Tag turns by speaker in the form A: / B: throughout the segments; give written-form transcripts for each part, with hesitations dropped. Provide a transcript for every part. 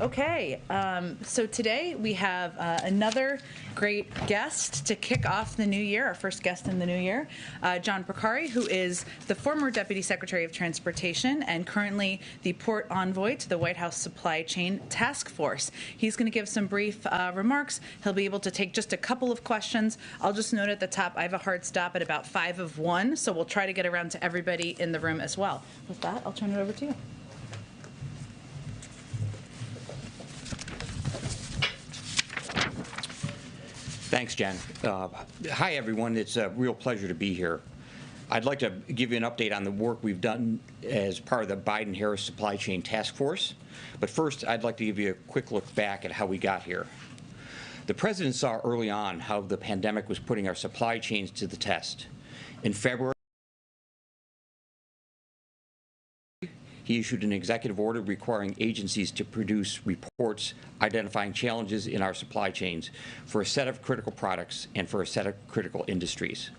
A: Okay, so today we have another great guest to kick off the new year, our first guest in the new year, John Porcari, who is the former Deputy Secretary of Transportation and currently the Port Envoy to the White House Supply Chain Task Force. He's going to give some brief remarks. He'll be able to take just a couple of questions. I'll just note at the top, I have a hard stop at about 5 of 1, so we'll try to get around to everybody in the room as well. With that, I'll turn it over to you.
B: Thanks, Jen. Hi, everyone. It's a real pleasure to be here. I'd like to give you an update on the work we've done as part of the Biden-Harris Supply Chain Task Force. But first, I'd like to give you a quick look back at how we got here. The President saw early on how the pandemic was putting our supply chains to the test. In February, he issued an executive order requiring agencies to produce reports identifying challenges in our supply chains for a set of critical products and for a set of critical industries.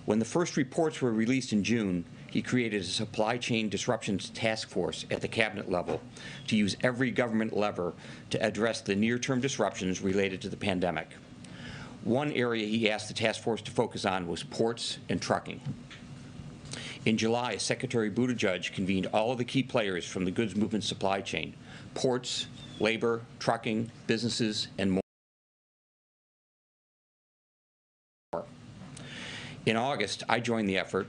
B: When the first reports were released in June, he created a supply chain disruptions task force at the cabinet level to use every government lever to address the near-term disruptions related to the pandemic. One area he asked the task force to focus on was ports and trucking. In July, Secretary Buttigieg convened all of the key players from the goods movement supply chain, ports, labor, trucking, businesses, and more. In August, I joined the effort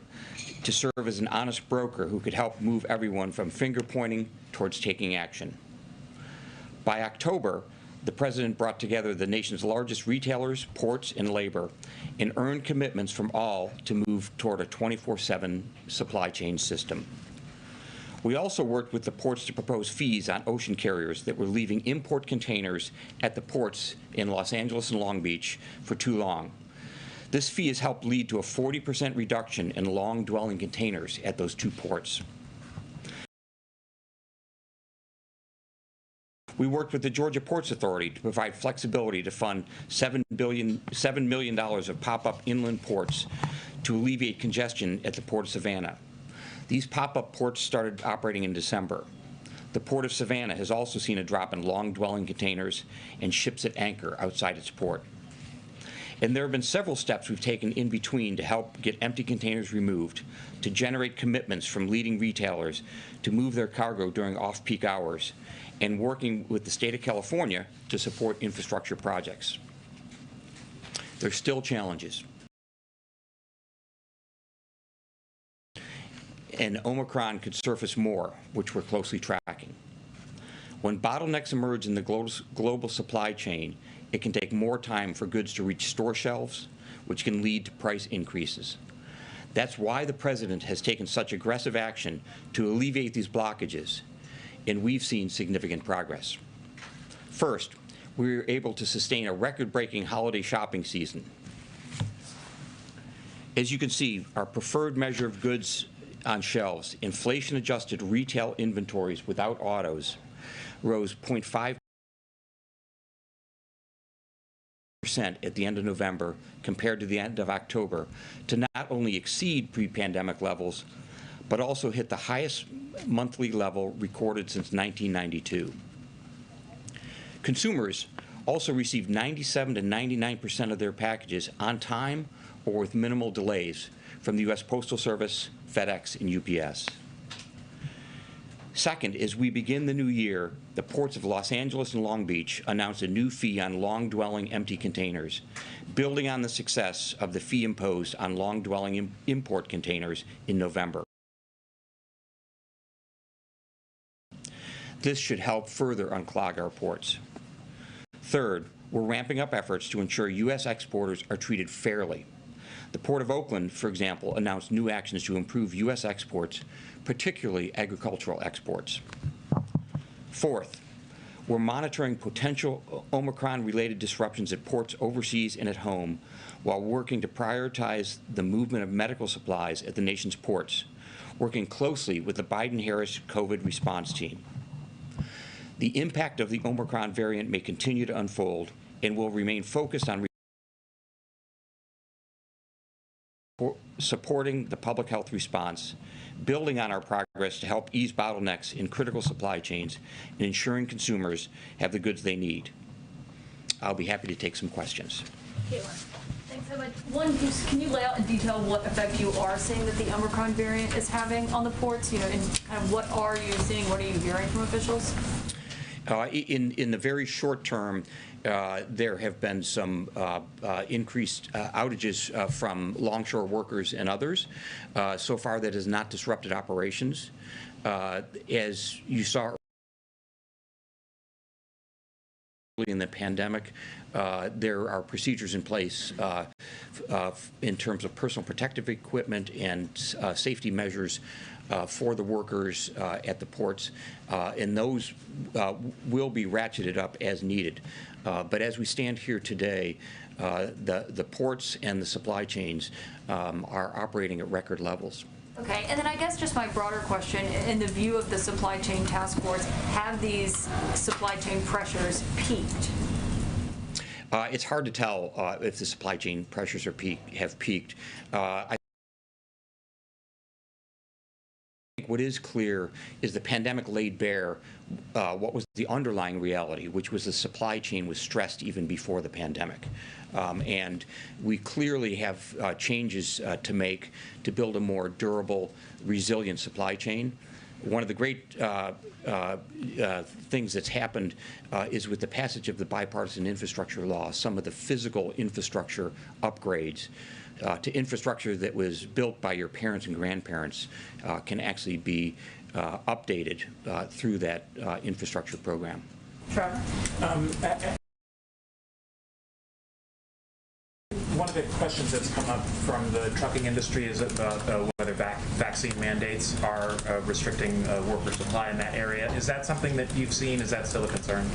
B: to serve as an honest broker who could help move everyone from finger-pointing towards taking action. By October, the President brought together the nation's largest retailers, ports, and labor, and earned commitments from all to move toward a 24/7 supply chain system. We also worked with the ports to propose fees on ocean carriers that were leaving import containers at the ports in Los Angeles and Long Beach for too long. This fee has helped lead to a 40% reduction in long-dwelling containers at those two ports. We worked with the Georgia Ports Authority to provide flexibility to fund $7 million of pop-up inland ports to alleviate congestion at the Port of Savannah. These pop-up ports started operating in December. The Port of Savannah has also seen a drop in long-dwelling containers and ships at anchor outside its port. And there have been several steps we've taken in between to help get empty containers removed, to generate commitments from leading retailers to move their cargo during off-peak hours, and working with the state of California to support infrastructure projects. There's still challenges. And Omicron could surface more, which we're closely tracking. When bottlenecks emerge in the global supply chain, it can take more time for goods to reach store shelves, which can lead to price increases. That's why the President has taken such aggressive action to alleviate these blockages, and we've seen significant progress. First, we were able to sustain a record-breaking holiday shopping season. As you can see, our preferred measure of goods on shelves, inflation-adjusted retail inventories without autos, rose 0.5% at the end of November compared to the end of October to not only exceed pre-pandemic levels, but also hit the highest monthly level recorded since 1992. Consumers also received 97 to 99% of their packages on time or with minimal delays from the U.S. Postal Service, FedEx, and UPS. Second, as we begin the new year, the ports of Los Angeles and Long Beach announced a new fee on long-dwelling empty containers, building on the success of the fee imposed on long-dwelling import containers in November. This should help further unclog our ports. Third, we're ramping up efforts to ensure U.S. exporters are treated fairly. The Port of Oakland, for example, announced new actions to improve U.S. exports, particularly agricultural exports. Fourth, we're monitoring potential Omicron-related disruptions at ports overseas and at home while working to prioritize the movement of medical supplies at the nation's ports, working closely with the Biden-Harris COVID response team. The impact of the Omicron variant may continue to unfold and will remain focused on supporting the public health response, building on our progress to help ease bottlenecks in critical supply chains and ensuring consumers have the goods they need. I'll be happy to take some questions.
C: Caitlin, thanks so much. One, can you lay out in detail what effect you are seeing that the Omicron variant is having on the ports? And kind of what are you seeing? What are you hearing from officials?
B: In the very short term, there have been some increased outages from longshore workers and others. So far, that has not disrupted operations. As you saw in the pandemic, there are procedures in place in terms of personal protective equipment and safety measures for the workers at the ports, and those will be ratcheted up as needed. But as we stand here today, the ports and the supply chains are operating at record levels.
C: Okay, and then I guess just my broader question, in the view of the supply chain task force, have these supply chain pressures peaked?
B: It's hard to tell if the supply chain pressures have peaked. I think what is clear is the pandemic laid bare what was the underlying reality, which was the supply chain was stressed even before the pandemic. And we clearly have changes to make to build a more durable, resilient supply chain. One of the great things that's happened is with the passage of the bipartisan infrastructure law, some of the physical infrastructure upgrades to infrastructure that was built by your parents and grandparents can actually be updated through that infrastructure program.
C: Trevor?
D: One of the questions that's come up from the trucking industry is about whether vaccine mandates are restricting worker supply in that area. Is that something that you've seen? Is that still a concern?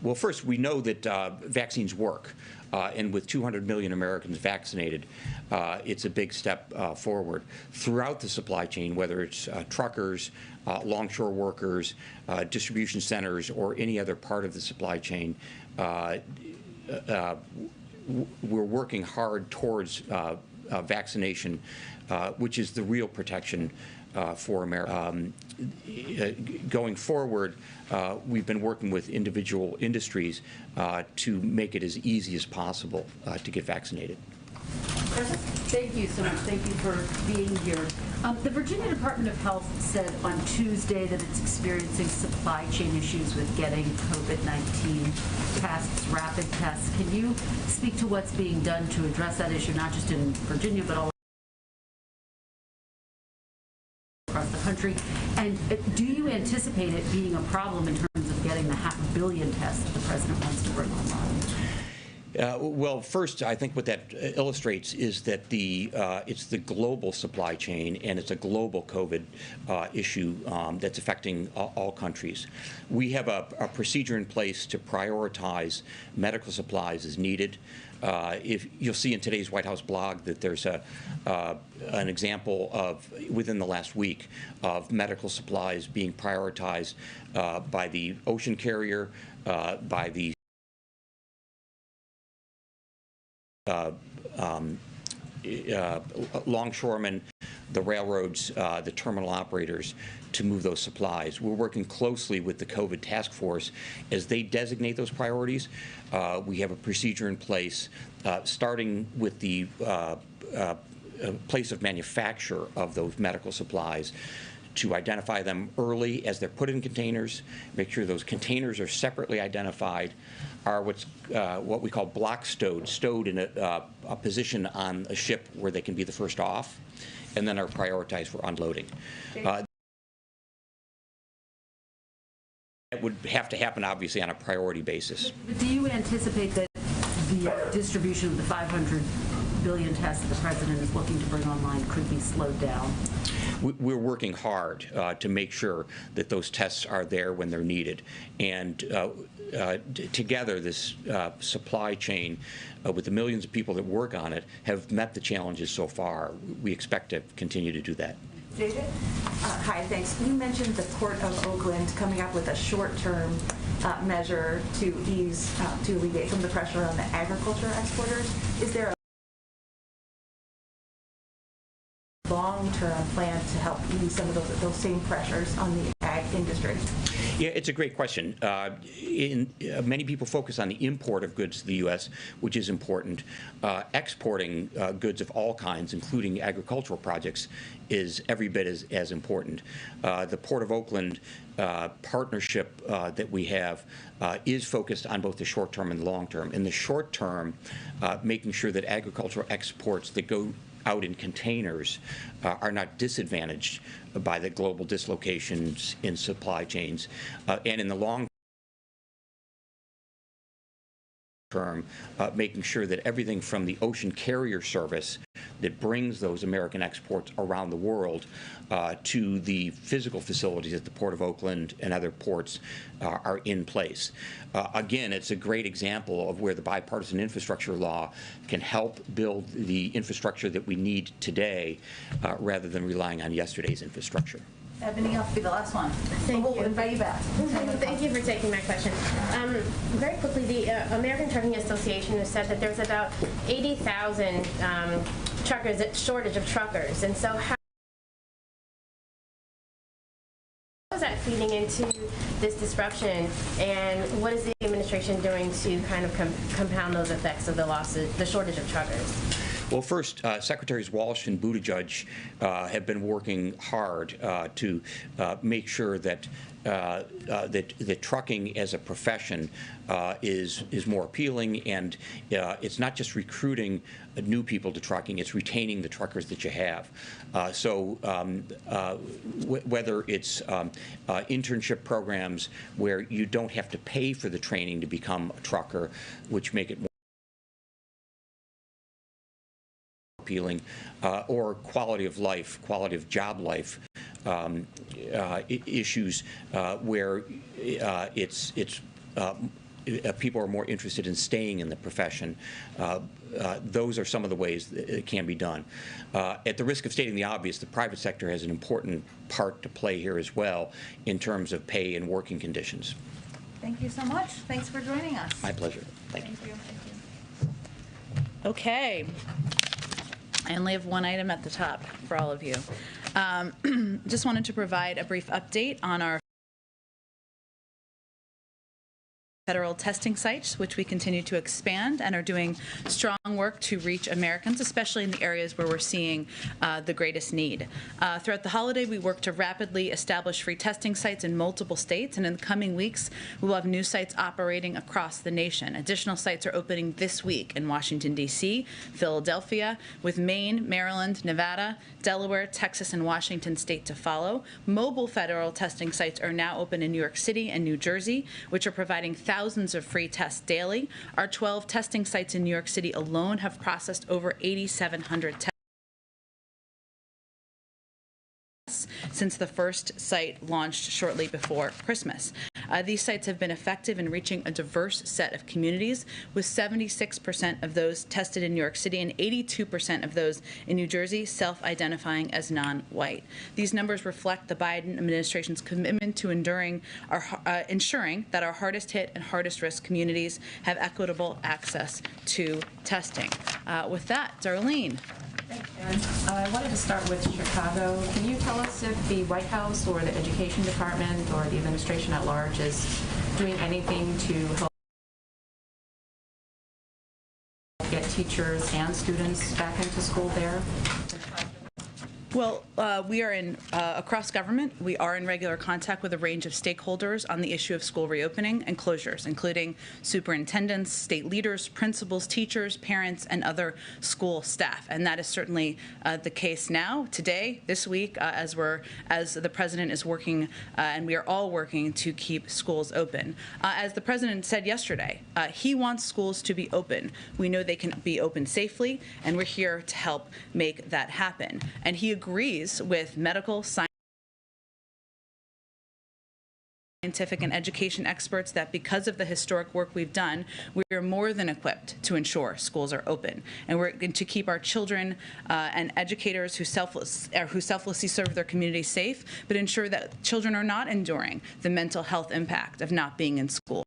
B: Well, first, we know that vaccines work. And with 200 million Americans vaccinated, it's a big step forward. Throughout the supply chain, whether it's truckers, longshore workers, distribution centers, or any other part of the supply chain, we're working hard towards vaccination, which is the real protection for America. Going forward, we've been working with individual industries to make it as easy as possible to get vaccinated.
E: Thank you so much. Thank you for being here. The Virginia Department of Health said on Tuesday that it's experiencing supply chain issues with getting COVID-19 tests, rapid tests. Can you speak to what's being done to address that issue, not just in Virginia, but all across the country? And do you anticipate it being a problem in terms of getting the 500 million tests that the president wants to bring online?
B: Well, first, I think what that illustrates is that it's the global supply chain, and it's a global COVID issue that's affecting all countries. We have a procedure in place to prioritize medical supplies as needed. If you'll see in today's White House blog that there's an example of, within the last week, of medical supplies being prioritized by the ocean carrier, by the longshoremen, the railroads, the terminal operators to move those supplies. We're working closely with the COVID task force as they designate those priorities. We have a procedure in place starting with the place of manufacture of those medical supplies to identify them early as they're put in containers, make sure those containers are separately identified, are what we call block stowed in a position on a ship where they can be the first off, and then are prioritized for unloading. It would have to happen, obviously, on a priority basis.
E: But do you anticipate that the distribution of the 500 billion tests that the president is looking to bring online could be slowed down?
B: We're working hard to make sure that those tests are there when they're needed. And together, this supply chain, with the millions of people that work on it, have met the challenges so far. We expect to continue to do that.
F: David? Hi, thanks. You mentioned the Port of Oakland coming up with a short-term measure to ease, to alleviate some of the pressure on the agriculture exporters. Is there a long-term plan to help ease some of those same pressures on the ag industry?
B: Yeah, it's a great question. Many people focus on the import of goods to the U.S., which is important. Exporting goods of all kinds, including agricultural projects, is every bit as important. The Port of Oakland partnership that we have is focused on both the short term and the long term. In the short term, making sure that agricultural exports that go out in containers are not disadvantaged by the global dislocations in supply chains. And in the long term, making sure that everything from the ocean carrier service that brings those American exports around the world to the physical facilities at the Port of Oakland and other ports are in place. Again, it's a great example of where the bipartisan infrastructure law can help build the infrastructure that we need today rather than relying on yesterday's infrastructure.
A: Ebony, I'll be the last one. We'll invite you back.
G: Thank you for taking my question. Very quickly, the American Trucking Association has said that there's about 80,000 truckers, shortage of truckers, and so how is that feeding into this disruption, and what is the administration doing to kind of compound those effects of the shortage of truckers?
B: Well, first, Secretaries Walsh and Buttigieg have been working hard to make sure that that trucking as a profession is more appealing, and it's not just recruiting new people to trucking, it's retaining the truckers that you have. Whether it's internship programs where you don't have to pay for the training to become a trucker, which make it more appealing, or quality of life, quality of job life issues where people are more interested in staying in the profession. Those are some of the ways that it can be done. At the risk of stating the obvious, the private sector has an important part to play here as well in terms of pay and working conditions.
A: Thank you so much. Thanks for joining us.
B: My pleasure. Thank you.
A: Okay. I only have one item at the top for all of you. Just wanted to provide a brief update on our federal testing sites, which we continue to expand and are doing strong work to reach Americans, especially in the areas where we're seeing the greatest need. Throughout the holiday, we work to rapidly establish free testing sites in multiple states, and in the coming weeks, we will have new sites operating across the nation. Additional sites are opening this week in Washington, D.C., Philadelphia, with Maine, Maryland, Nevada, Delaware, Texas, and Washington state to follow. Mobile federal testing sites are now open in New York City and New Jersey, which are providing thousands of free tests daily. Our 12 testing sites in New York City alone have processed over 8,700 tests since the first site launched shortly before Christmas. These sites have been effective in reaching a diverse set of communities, with 76% of those tested in New York City and 82% of those in New Jersey self-identifying as non-white. These numbers reflect the Biden administration's commitment to ensuring that our hardest hit and hardest risk communities have equitable access to testing. With that, Darlene.
H: Thanks, Karen. I wanted to start with Chicago. Can you tell us if the White House or the Education Department or the administration at large is doing anything to help get teachers and students back into school there?
A: Well, we are in, across government, we are in regular contact with a range of stakeholders on the issue of school reopening and closures, including superintendents, state leaders, principals, teachers, parents, and other school staff. And that is certainly the case now, today, this week, as the president is working, and we are all working to keep schools open. As the president said yesterday, he wants schools to be open. We know they can be open safely, and we're here to help make that happen. And he agrees with medical, scientific, and education experts that because of the historic work we've done, we are more than equipped to ensure schools are open. And we're going to keep our children and educators who selflessly serve their community safe, but ensure that children are not enduring the mental health impact of not being in school.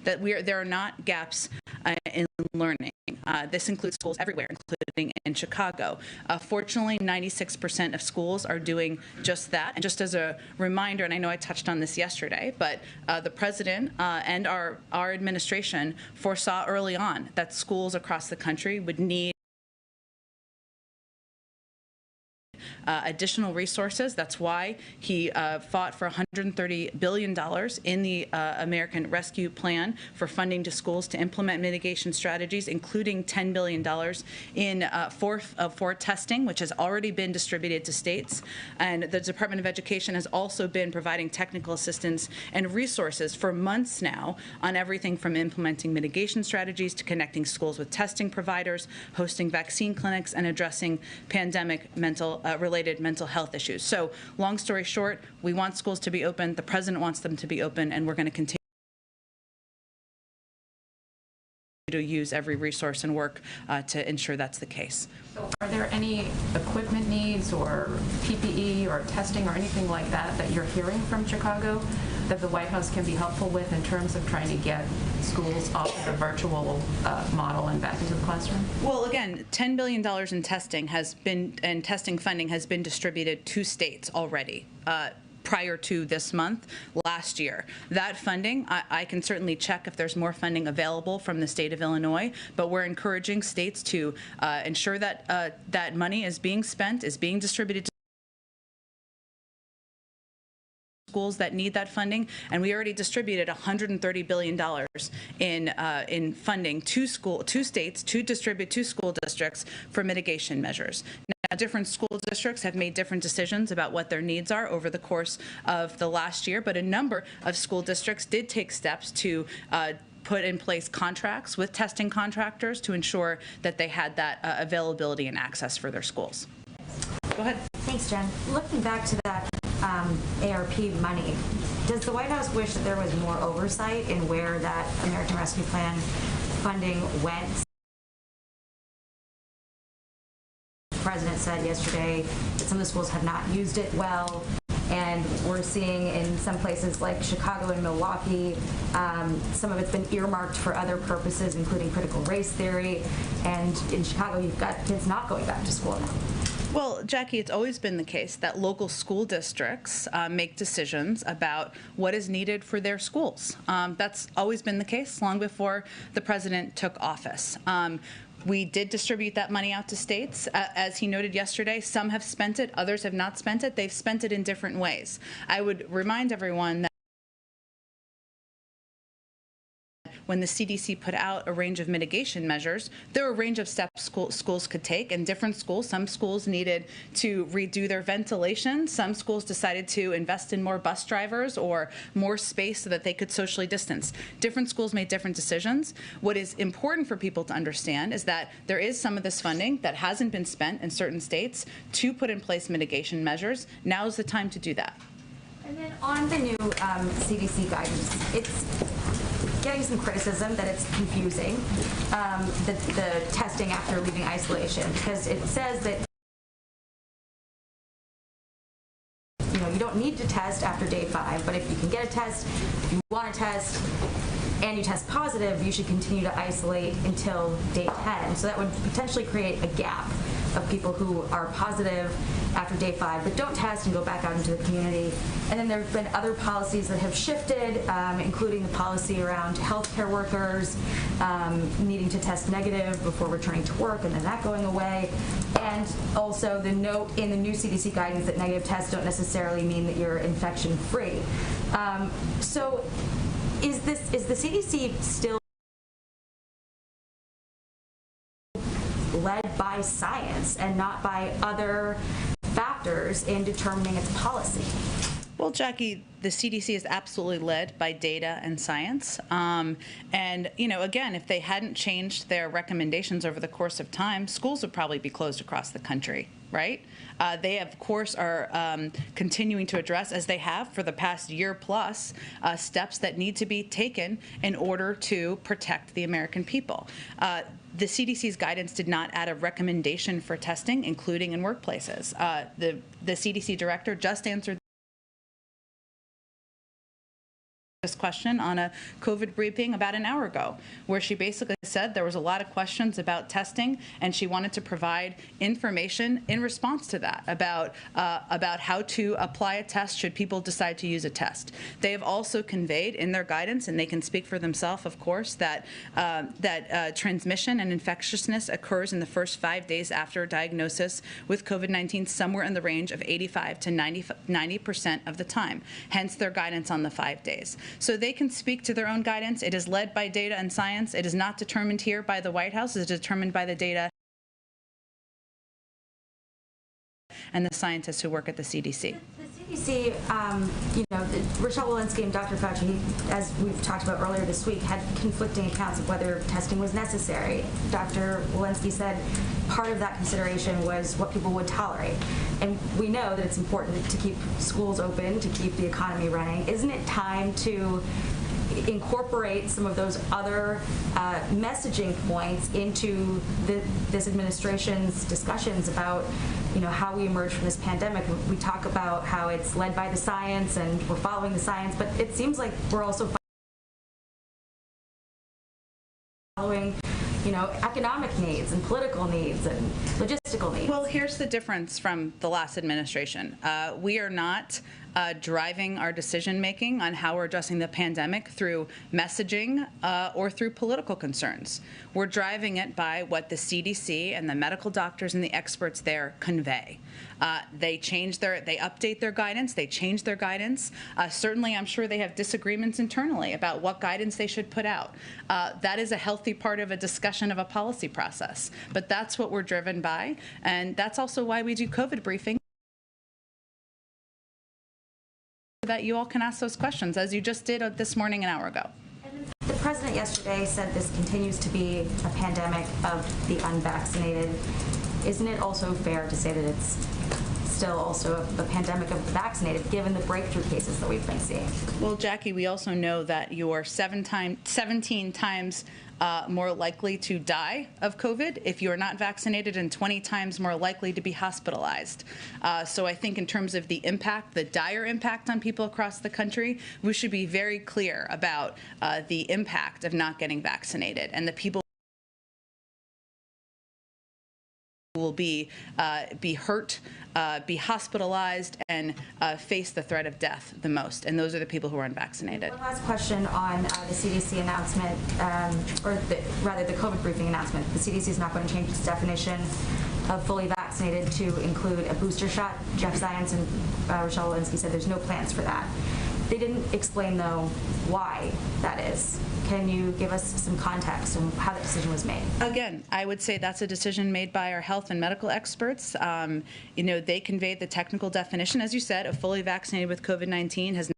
A: That there are not gaps in learning. This includes schools everywhere, including in Chicago. Fortunately, 96% of schools are doing just that. And just as a reminder, and I know I touched on this yesterday, but the president and our administration foresaw early on that schools across the country would need additional resources. That's why he fought for $130 billion in the American Rescue Plan for funding to schools to implement mitigation strategies, including $10 billion for testing, which has already been distributed to states. And the Department of Education has also been providing technical assistance and resources for months now on everything from implementing mitigation strategies to connecting schools with testing providers, hosting vaccine clinics, and addressing pandemic related mental health issues. So long story short, we want schools to be open. The president wants them to be open, and we're going to continue to use every resource and work to ensure that's the case.
H: So are there any equipment needs or PPE or testing or anything like that that you're hearing from Chicago that the White House can be helpful with in terms of trying to get schools off of the virtual model and back into the classroom?
A: Well, again, $10 billion in testing and testing funding has been distributed to states already. Prior to this month, last year. That funding, I can certainly check if there's more funding available from the state of Illinois, but we're encouraging states to ensure that that money is being spent, is being distributed to schools that need that funding, and we already distributed $130 billion in funding to states to distribute to school districts for mitigation measures. Now, different school districts have made different decisions about what their needs are over the course of the last year, but a number of school districts did take steps to put in place contracts with testing contractors to ensure that they had that availability and access for their schools. Go ahead.
I: Thanks, Jen. Looking back to that ARP money, does the White House wish that there was more oversight in where that American Rescue Plan funding went? The president said yesterday that some of the schools have not used it well, and we're seeing in some places like Chicago and Milwaukee, some of it's been earmarked for other purposes, including critical race theory, and in Chicago you've got kids not going back to school now.
A: Well, Jackie, it's always been the case that local school districts make decisions about what is needed for their schools. That's always been the case long before the president took office. We did distribute that money out to states. As he noted yesterday, some have spent it, others have not spent it. They've spent it in different ways. I would remind everyone that when the CDC put out a range of mitigation measures, there were a range of steps schools could take, and different schools, some schools needed to redo their ventilation, some schools decided to invest in more bus drivers or more space so that they could socially distance. Different schools made different decisions. What is important for people to understand is that there is some of this funding that hasn't been spent in certain states to put in place mitigation measures. Now is the time to do that.
I: And then on the new CDC guidance, it's getting some criticism that it's confusing, the testing after leaving isolation, because it says that you don't need to test after day 5, but if you can get a test, if you want to test, and you test positive, you should continue to isolate until day 10. So that would potentially create a gap of people who are positive after day 5 but don't test and go back out into the community. And then there have been other policies that have shifted, including the policy around healthcare workers needing to test negative before returning to work, and then that going away. And also the note in the new CDC guidance that negative tests don't necessarily mean that you're infection-free. So is the CDC still led by science and not by other factors in determining its policy?
A: Well, Jackie, the CDC is absolutely led by data and science. And, again, if they hadn't changed their recommendations over the course of time, schools would probably be closed across the country, right? They, of course, are continuing to address, as they have for the past year plus, steps that need to be taken in order to protect the American people. The CDC's guidance did not add a recommendation for testing, including in workplaces. The CDC director just answered this question on a COVID briefing about an hour ago, where she basically said there was a lot of questions about testing, and she wanted to provide information in response to that about how to apply a test should people decide to use a test. They have also conveyed in their guidance, and they can speak for themselves, of course, that transmission and infectiousness occurs in the first 5 days after diagnosis with COVID-19, somewhere in the range of 85 to 90% of the time. Hence their guidance on the 5 days. So they can speak to their own guidance. It is led by data and science. It is not determined here by the White House. It is determined by the data and the scientists who work at the CDC.
I: The CDC, Rochelle Walensky and Dr. Fauci, as we've talked about earlier this week, had conflicting accounts of whether testing was necessary. Dr. Walensky said part of that consideration was what people would tolerate. And we know that it's important to keep schools open, to keep the economy running. Isn't it time to incorporate some of those other messaging points into this administration's discussions about, how we emerge from this pandemic? We talk about how it's led by the science and we're following the science, but it seems like we're also following economic needs and political needs and logistical needs.
A: Well, here's the difference from the last administration. We are not driving our decision-making on how we're addressing the pandemic through messaging or through political concerns. We're driving it by what the CDC and the medical doctors and the experts there convey. They update their guidance, they change their guidance. Certainly, I'm sure they have disagreements internally about what guidance they should put out. That is a healthy part of a discussion of a policy process. But that's what we're driven by, and that's also why we do COVID briefings, that you all can ask those questions, as you just did this morning an hour ago.
I: The president yesterday said this continues to be a pandemic of the unvaccinated. Isn't it also fair to say that it's still also a pandemic of the vaccinated, given the breakthrough cases that we've been seeing?
A: Well, Jackie, we also know that you're 17 times more likely to die of COVID if you are not vaccinated, and 20 times more likely to be hospitalized. So I think in terms of the impact, the dire impact on people across the country, we should be very clear about the impact of not getting vaccinated, and the people will be hurt, be hospitalized, and face the threat of death the most. And those are the people who are unvaccinated.
I: One last question on the CDC announcement, rather the COVID briefing announcement. The CDC is not going to change its definition of fully vaccinated to include a booster shot. Jeff Zients and Rochelle Walensky said there's no plans for that. They didn't explain, though, why that is. Can you give us some context on how that decision was made?
A: Again, I would say that's a decision made by our health and medical experts. They conveyed the technical definition, as you said, of fully vaccinated with COVID-19 has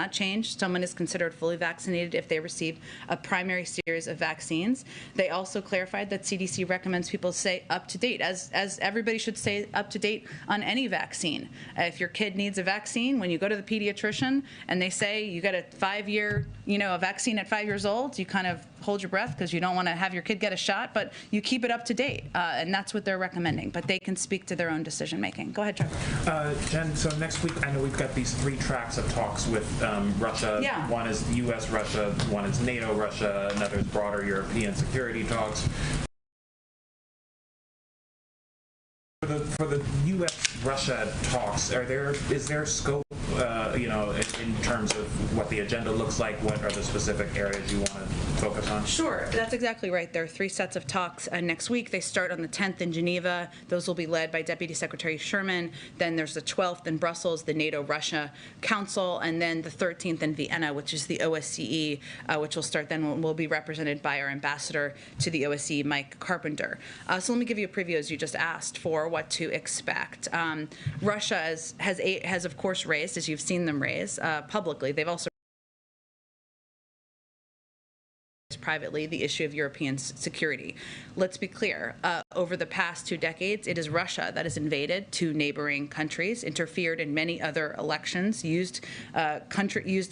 A: not changed. Someone is considered fully vaccinated if they receive a primary series of vaccines. They also clarified that CDC recommends people stay up to date, as everybody should stay up to date on any vaccine. If your kid needs a vaccine, when you go to the pediatrician and they say you get a 5-year, a vaccine at 5 years old, you kind of hold your breath because you don't want to have your kid get a shot, but you keep it up to date, and that's what they're recommending. But they can speak to their own decision making. Go ahead, Trevor.
D: Jen, so next week I know we've got these 3 tracks of talks with Russia.
A: Yeah.
D: One is U.S.-Russia, one is NATO-Russia, another is broader European security talks. For the U.S.-Russia talks, is there scope, in terms of what the agenda looks like? What are the specific areas you want to focus on?
A: Sure, that's exactly right. There are 3 sets of talks next week. They start on the 10th in Geneva. Those will be led by Deputy Secretary Sherman. Then there's the 12th in Brussels, the NATO-Russia Council, and then the 13th in Vienna, which is the OSCE, which will start then, will be represented by our ambassador to the OSCE, Mike Carpenter. So let me give you a preview, as you just asked, for what to expect. Russia has of course raised, as you've seen them raise publicly, they've also privately the issue of European security. Let's be clear. over the past 2 decades, it is Russia that has invaded 2 neighboring countries, interfered in many other elections, used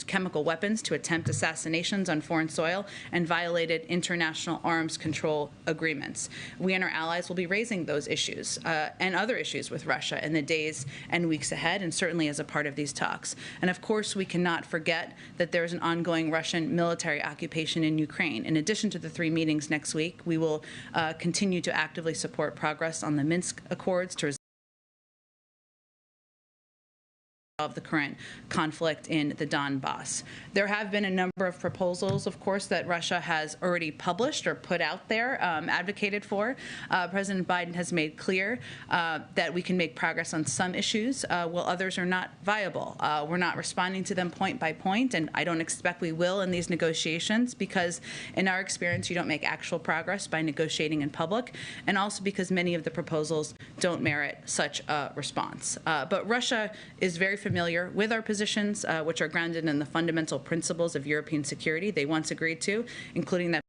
A: chemical weapons to attempt assassinations on foreign soil, and violated international arms control agreements. We and our allies will be raising those issues and other issues with Russia in the days and weeks ahead, and certainly as a part of these talks. And of course, we cannot forget that there is an ongoing Russian military occupation in Ukraine. In addition to the 3 meetings next week, we will continue to actively support progress on the Minsk Accords to resolve the current conflict in the Donbass. There have been a number of proposals, of course, that Russia has already published or put out there, advocated for. President Biden has made clear that we can make progress on some issues while others are not viable. We're not responding to them point by point, and I don't expect we will in these negotiations because, in our experience, you don't make actual progress by negotiating in public, and also because many of the proposals don't merit such a response. But Russia is very familiar with our positions, which are grounded in the fundamental principles of European security they once agreed to, including that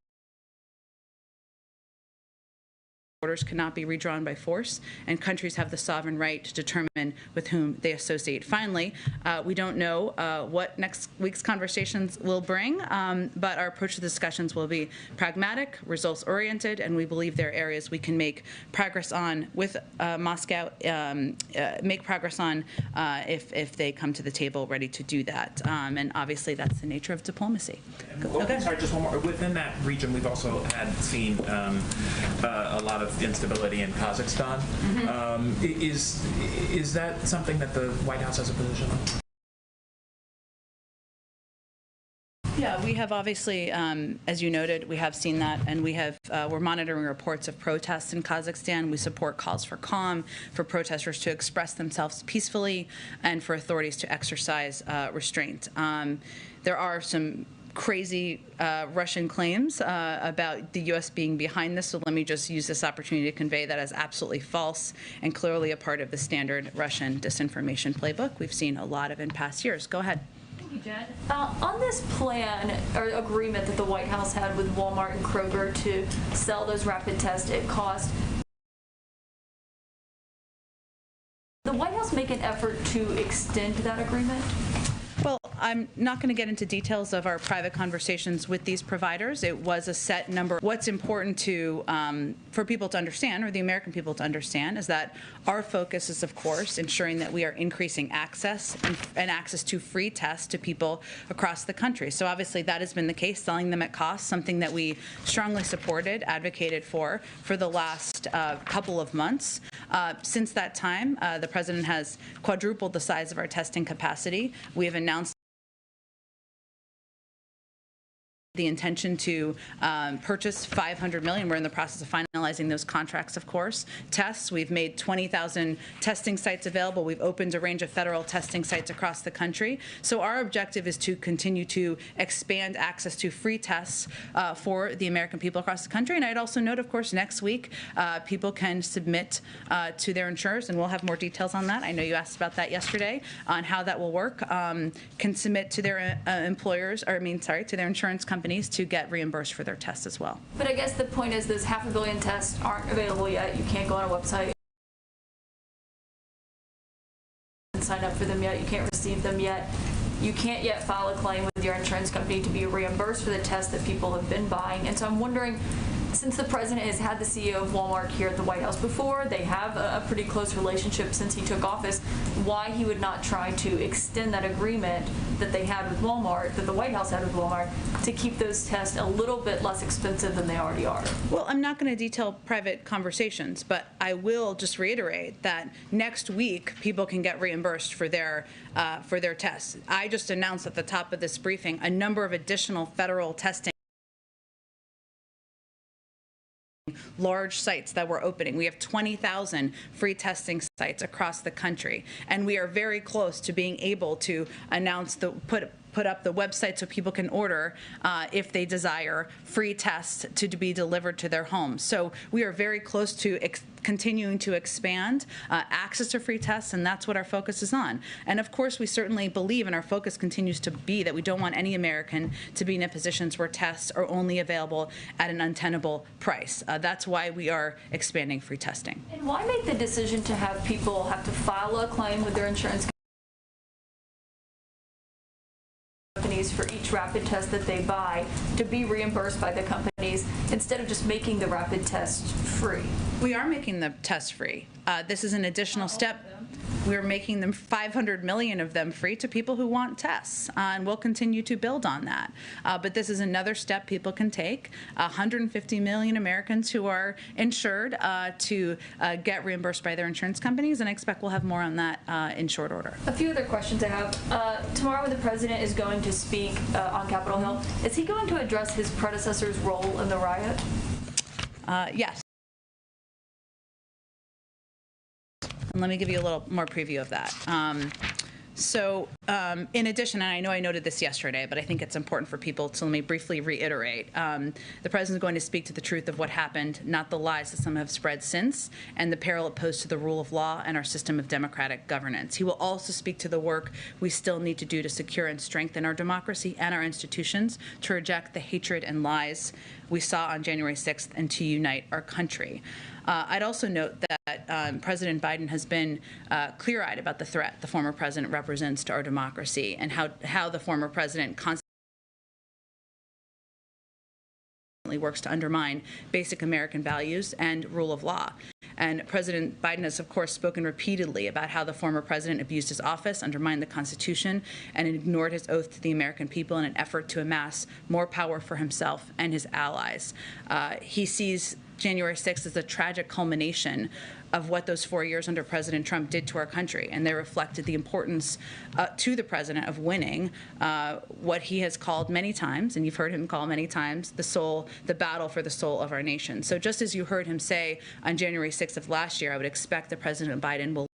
A: borders cannot be redrawn by force, and countries have the sovereign right to determine with whom they associate. Finally, we don't know what next week's conversations will bring, but our approach to the discussions will be pragmatic, results-oriented, and we believe there are areas we can make progress on with Moscow, make progress on if they come to the table ready to do that. And obviously, that's the nature of diplomacy.
D: Okay. Sorry, just one more. Within that region, we've also seen a lot of instability in Kazakhstan. Is that something that the White House has a position on?
A: Yeah, we have obviously, as you noted, we have seen that, and we're monitoring reports of protests in Kazakhstan. We support calls for calm, for protesters to express themselves peacefully, and for authorities to exercise restraint. There are some crazy Russian claims about the U.S. being behind this, so let me just use this opportunity to convey that as absolutely false and clearly a part of the standard Russian disinformation playbook we've seen a lot of in past years. Go ahead.
C: Thank you, Jen. On this plan or agreement that the White House had with Walmart and Kroger to sell those rapid tests at cost, did the White House make an effort to extend that agreement?
A: Well, I'm not going to get into details of our private conversations with these providers. It was a set number. What's important for people to understand, or the American people to understand, is that our focus is, of course, ensuring that we are increasing access and access to free tests to people across the country. So obviously that has been the case, selling them at cost, something that we strongly supported, advocated for the last couple of months. Since that time, the president has quadrupled the size of our testing capacity. We have announced the intention to purchase 500 million. We're in the process of finalizing those contracts, of course. Tests, we've made 20,000 testing sites available. We've opened a range of federal testing sites across the country. So our objective is to continue to expand access to free tests for the American people across the country. And I'd also note, of course, next week, people can submit to their insurers, and we'll have more details on that. I know you asked about that yesterday, on how that will work, can submit to their to their insurance company to get reimbursed for their tests as well.
C: But I guess the point is those 500 million tests aren't available yet. You can't go on a website and sign up for them yet. You can't receive them yet. You can't yet file a claim with your insurance company to be reimbursed for the tests that people have been buying. And so I'm wondering, since the president has had the CEO of Walmart here at the White House before, they have a pretty close relationship since he took office, why he would not try to extend that agreement that they had with Walmart, that the White House had with Walmart, to keep those tests a little bit less expensive than they already are.
A: Well, I'm not going to detail private conversations, but I will just reiterate that next week people can get reimbursed for their tests. I just announced at the top of this briefing a number of additional federal testing large sites that we're opening. We have 20,000 free testing sites across the country, and we are very close to being able to announce put put up the website so people can order, if they desire, free tests to be delivered to their homes. So we are very close to continuing to expand access to free tests, and that's what our focus is on. And of course, we certainly believe, and our focus continues to be, that we don't want any American to be in a positions where tests are only available at an untenable price. That's why we are expanding free testing.
C: And why make the decision to have people have to file a claim with their insurance companies for each rapid test that they buy to be reimbursed by the companies instead of just making the rapid test free?
A: We are making the tests free. This is an additional step. We're making them 500 million of them free to people who want tests, and we'll continue to build on that. But this is another step people can take. 150 million Americans who are insured to get reimbursed by their insurance companies, and I expect we'll have more on that in short order.
C: A few other questions I have. Tomorrow when the president is going to speak on Capitol Hill, is he going to address his predecessor's role in the riot?
A: Yes. And let me give you a little more preview of that. In addition, and I know I noted this yesterday, but I think it's important for people to let me briefly reiterate, the president is going to speak to the truth of what happened, not the lies that some have spread since, and the peril it posed to the rule of law and our system of democratic governance. He will also speak to the work we still need to do to secure and strengthen our democracy and our institutions, to reject the hatred and lies we saw on January 6th, and to unite our country. I'd also note that President Biden has been clear-eyed about the threat the former president represents to our democracy, and how the former president constantly works to undermine basic American values and rule of law. And President Biden has, of course, spoken repeatedly about how the former president abused his office, undermined the Constitution, and ignored his oath to the American people in an effort to amass more power for himself and his allies. He sees January 6th as a tragic culmination of what those 4 years under President Trump did to our country, and they reflected the importance to the president of winning what he has called many times, and you've heard him call many times, the battle for the soul of our nation. So just as you heard him say on January 6th of last year, I would expect that President Biden will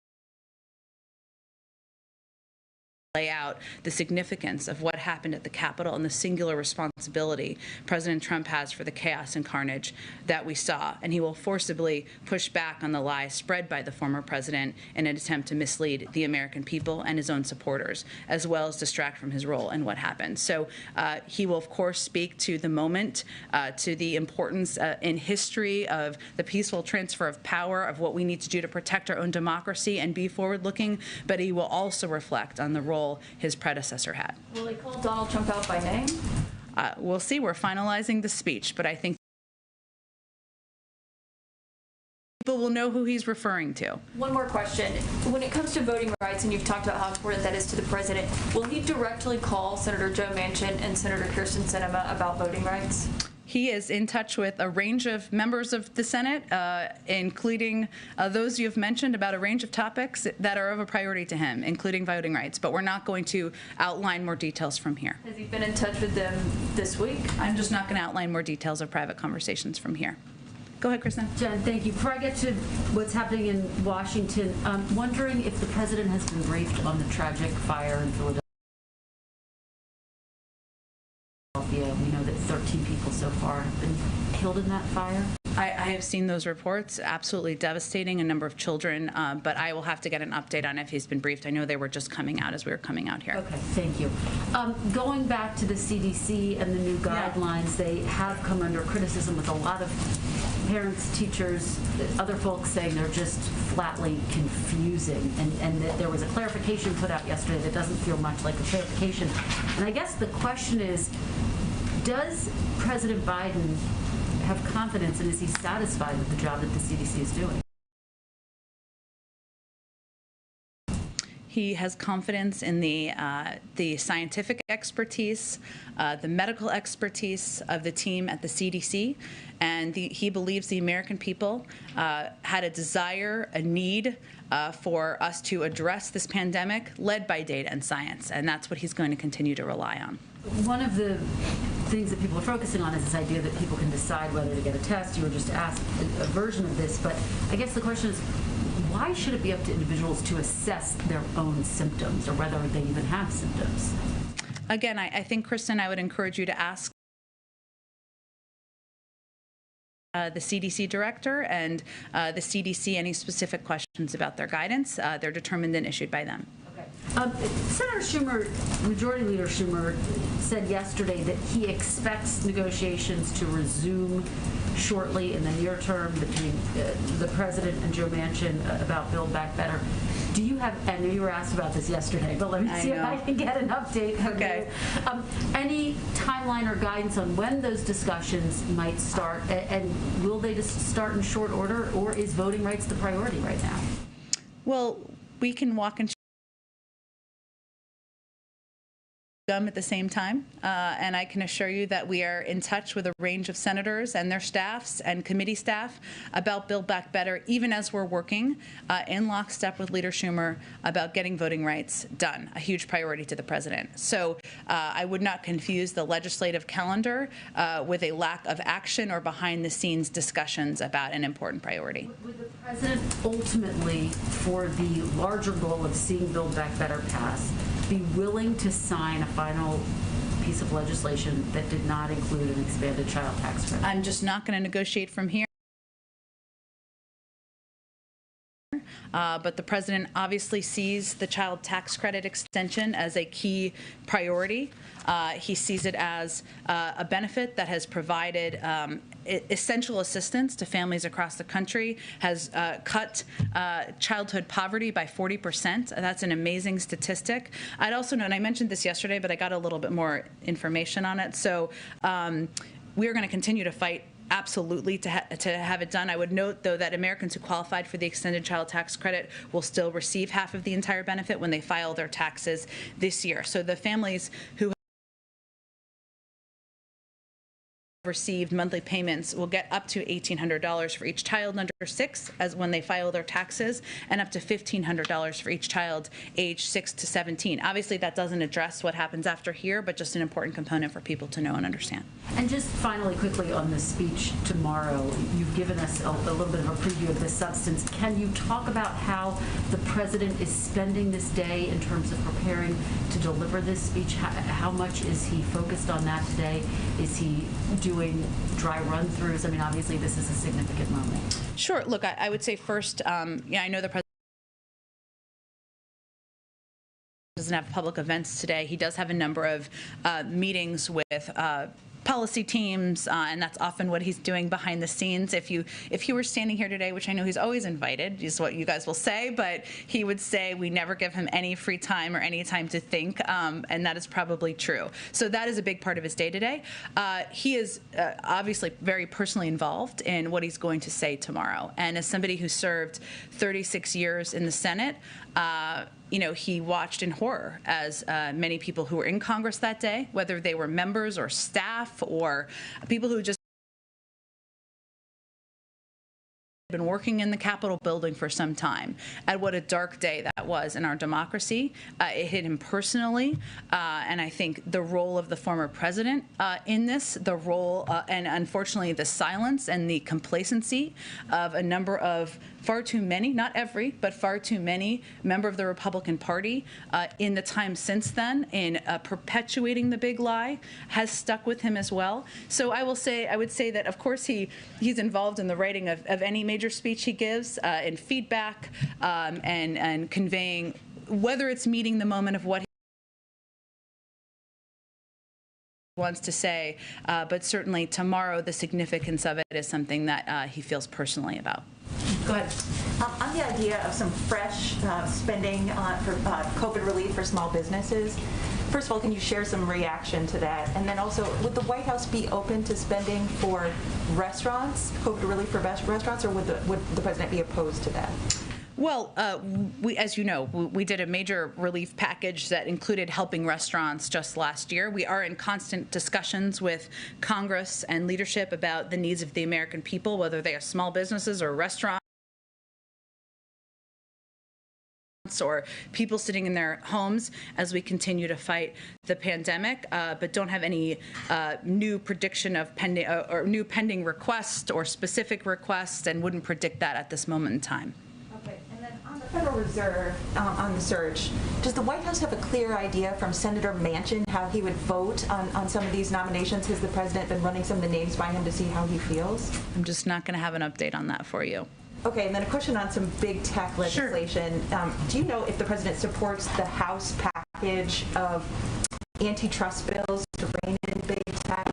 A: lay out the significance of what happened at the Capitol and the singular responsibility President Trump has for the chaos and carnage that we saw. And he will forcibly push back on the lies spread by the former president in an attempt to mislead the American people and his own supporters, as well as distract from his role in what happened. So he will, of course, speak to the moment, to the importance in history of the peaceful transfer of power, of what we need to do to protect our own democracy and be forward-looking, but he will also reflect on the role his predecessor had.
C: Will he call Donald Trump out by name?
A: We'll see. We're finalizing the speech, but I think people will know who he's referring to.
C: One more question. When it comes to voting rights, and you've talked about how important that is to the president, will he directly call Senator Joe Manchin and Senator Kyrsten Sinema about voting rights?
A: He is in touch with a range of members of the Senate, including those you have mentioned, about a range of topics that are of a priority to him, including voting rights. But we're not going to outline more details from here.
C: Has he been in touch with them this week?
A: I'm just not going to outline more details of private conversations from here. Go ahead, Kristen.
E: Jen, thank you. Before I get to what's happening in Washington, I'm wondering if the president has been briefed on the tragic fire in Philadelphia. We know that 13 people so far have been killed in that fire.
A: I have seen those reports, absolutely devastating, a number of children, but I will have to get an update on if he's been briefed. I know they were just coming out as we were coming out here.
E: Okay, thank you. Going back to the CDC and the new guidelines, they have come under criticism with a lot of parents, teachers, other folks saying they're just flatly confusing, and that there was a clarification put out yesterday that doesn't feel much like a clarification. And I guess the question is, does President Biden have confidence, and is he satisfied with the job that the CDC is doing?
A: He has confidence in the scientific expertise, the medical expertise of the team at the CDC, and he believes the American people had a desire, a need for us to address this pandemic led by data and science, and that's what he's going to continue to rely on.
E: One of the things that people are focusing on is this idea that people can decide whether to get a test. You were just asked a version of this, but I guess the question is, why should it be up to individuals to assess their own symptoms or whether they even have symptoms?
A: again, I think, Kristen, I would encourage you to ask the CDC director and the CDC any specific questions about their guidance. They're determined and issued by them.
E: Senator Schumer, Majority Leader Schumer, said yesterday that he expects negotiations to resume shortly in the near term between the president and Joe Manchin about Build Back Better. Do you have, I know you were asked about this yesterday, but let me see if I can get an update from you. Any timeline or guidance on when those discussions might start, and will they just start in short order, or is voting rights the priority right now?
A: Well, we can walk and at the same time, and I can assure you that we are in touch with a range of senators and their staffs and committee staff about Build Back Better, even as we're working in lockstep with Leader Schumer about getting voting rights done, a huge priority to the president. So I would not confuse the legislative calendar with a lack of action or behind-the-scenes discussions about an important priority.
E: Would the president ultimately, for the larger goal of seeing Build Back Better pass, be willing to sign a final piece of legislation that did not include an expanded child tax credit?
A: I'm just not going to negotiate from here. But the president obviously sees the child tax credit extension as a key priority. He sees it as a benefit that has provided essential assistance to families across the country, has cut childhood poverty by 40%. That's an amazing statistic. I'd also note, and I mentioned this yesterday, but I got a little bit more information on it. So we're going to continue to fight absolutely to have it done. I would note, though, that Americans who qualified for the extended child tax credit will still receive half of the entire benefit when they file their taxes this year. So the families who received monthly payments will get up to $1,800 for each child under 6 as when they file their taxes, and up to $1,500 for each child age 6 to 17. Obviously, that doesn't address what happens after here, but just an important component for people to know and understand.
E: And just finally, quickly on the speech tomorrow, you've given us a little bit of a preview of the substance. Can you talk about how the president is spending this day in terms of preparing to deliver this speech? How much is he focused on that today? Is he doing dry run-throughs? I mean, obviously, this is a significant moment.
A: Sure. Look, I would say first, I know the president doesn't have public events today. He does have a number of meetings with policy teams, and that's often what he's doing behind the scenes. If he were standing here today, which I know he's always invited, is what you guys will say, but he would say we never give him any free time or any time to think, and that is probably true. So that is a big part of his day today. He is obviously very personally involved in what he's going to say tomorrow, and as somebody who served 36 years in the Senate, he watched in horror as many people who were in Congress that day, whether they were members or staff or people who just been working in the Capitol building for some time, at what a dark day that was in our democracy. It hit him personally, and I think the role of the former president in this, the role, and unfortunately the silence and the complacency of a number of far too many, not every, but far too many member of the Republican Party in the time since then in perpetuating the big lie has stuck with him as well. So I would say that, of course, he's involved in the writing of any major speech he gives, in feedback, and conveying, whether it's meeting the moment of what he wants to say, but certainly tomorrow the significance of it is something that he feels personally about.
F: Go ahead. On the idea of some fresh spending for COVID relief for small businesses, first of all, can you share some reaction to that? And then also, would the White House be open to spending for restaurants, COVID relief for restaurants, or would the president be opposed to that?
A: Well, as you know, we did a major relief package that included helping restaurants just last year. We are in constant discussions with Congress and leadership about the needs of the American people, whether they are small businesses or restaurants, or people sitting in their homes as we continue to fight the pandemic, but don't have any new prediction of pending or new pending requests or specific requests, and wouldn't predict that at this moment in time.
I: Okay, and then on the
F: Federal Reserve on the surge, does the White House have a clear idea from Senator Manchin how he would vote on some of these nominations? Has the president been running some of the names by him to see how he feels?
A: I'm just not going to have an update on that for you.
F: Okay, and then a question on some big tech legislation. Sure. Do you know if the president supports the House package of antitrust bills to rein in big tech?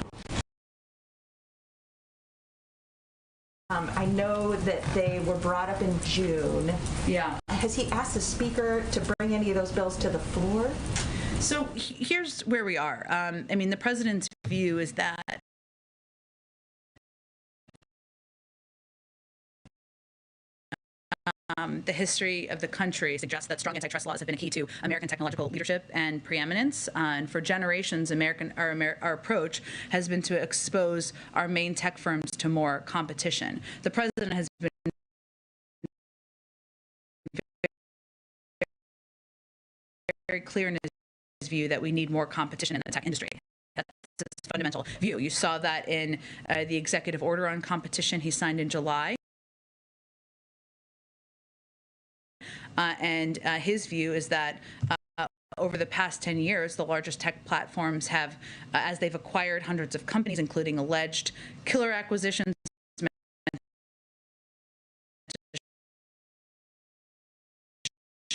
F: I know that they were brought up in June.
A: Yeah.
F: Has he asked the Speaker to bring any of those bills to the floor?
A: So here's where we are. I mean, the president's view is that the history of the country suggests that strong antitrust laws have been a key to American technological leadership and preeminence. And for generations, our approach has been to expose our main tech firms to more competition. The president has been very clear in his view that we need more competition in the tech industry. That's his fundamental view. You saw that in the executive order on competition he signed in July. And his view is that over the past 10 years, the largest tech platforms have, as they've acquired hundreds of companies, including alleged killer acquisitions,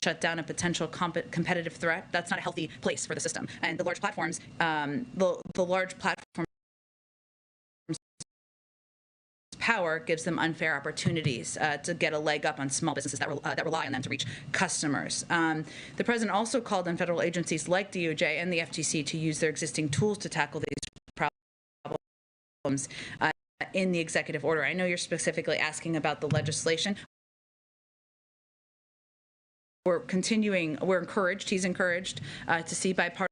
A: shut down a potential competitive threat. That's not a healthy place for the system. And the large platforms, the large platforms power gives them unfair opportunities to get a leg up on small businesses that rely on them to reach customers. The president also called on federal agencies like DOJ and the FTC to use their existing tools to tackle these problems in the executive order. I know you're specifically asking about the legislation. We're encouraged, he's encouraged to see bipartisan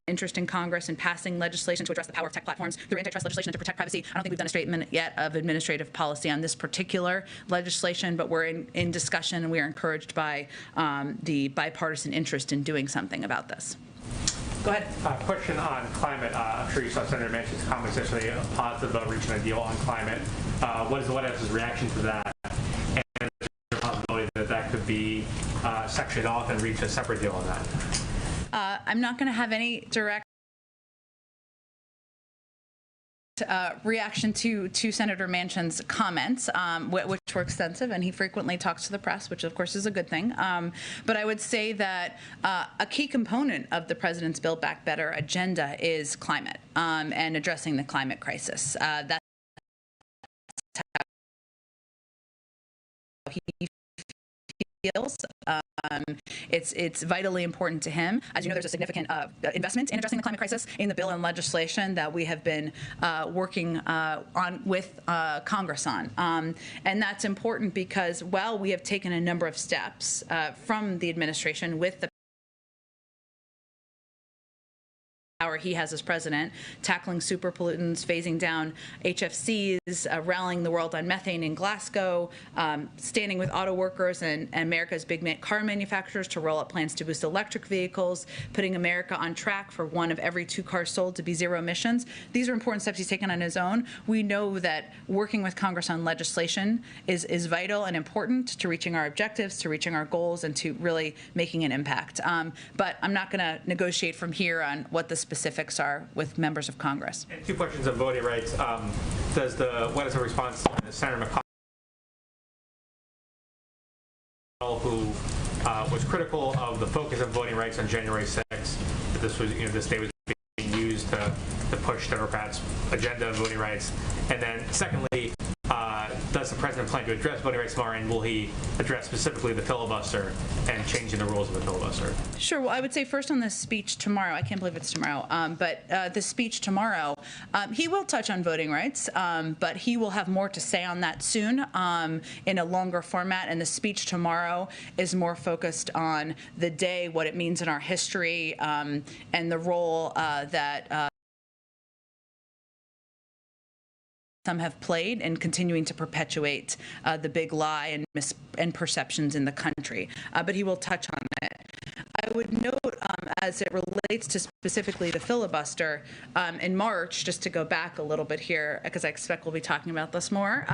A: interest in Congress in passing legislation to address the power of tech platforms through antitrust legislation to protect privacy. I don't think we've done a statement yet of administrative policy on this particular legislation, but we're in discussion, and we are encouraged by the bipartisan interest in doing something about this. Go ahead.
J: Question on climate. I'm sure you saw Senator Manchin's comments yesterday, positive about reaching a deal on climate. What is the White House's reaction to that? And is there a possibility that that could be sectioned off and reach a separate deal on that?
A: I'm not going to have any direct reaction to Senator Manchin's comments, which were extensive, and he frequently talks to the press, which of course is a good thing. But I would say that a key component of the president's Build Back Better agenda is climate and addressing the climate crisis. That's how he feels. It's vitally important to him. As you know, there's a significant investment in addressing the climate crisis in the bill and legislation that we have been working on with Congress on. And that's important because while we have taken a number of steps from the administration with the power he has as president, tackling super pollutants, phasing down HFCs, rallying the world on methane in Glasgow, standing with auto workers and America's big car manufacturers to roll out plans to boost electric vehicles, putting America on track for 1 of every 2 cars sold to be zero emissions. These are important steps he's taken on his own. We know that working with Congress on legislation is vital and important to reaching our objectives, to reaching our goals, and to really making an impact. But I'm not going to negotiate from here on what the specifics are with members of Congress.
J: And 2 questions on voting rights. Does the White House have a response to Senator McConnell, who was critical of the focus of voting rights on January 6th, that this was, this day was being used to push Democrats' agenda of voting rights? And then secondly, does the president plan to address voting rights tomorrow, and will he address specifically the filibuster and changing the rules of the filibuster?
A: Sure. Well, I would say first on the speech tomorrow, I can't believe it's tomorrow, but the speech tomorrow, he will touch on voting rights, but he will have more to say on that soon in a longer format, and the speech tomorrow is more focused on the day, what it means in our history, and the role that some have played in continuing to perpetuate the big lie and perceptions in the country. But he will touch on it. I would note, as it relates to specifically the filibuster, in March, just to go back a little bit here, because I expect we'll be talking about this more,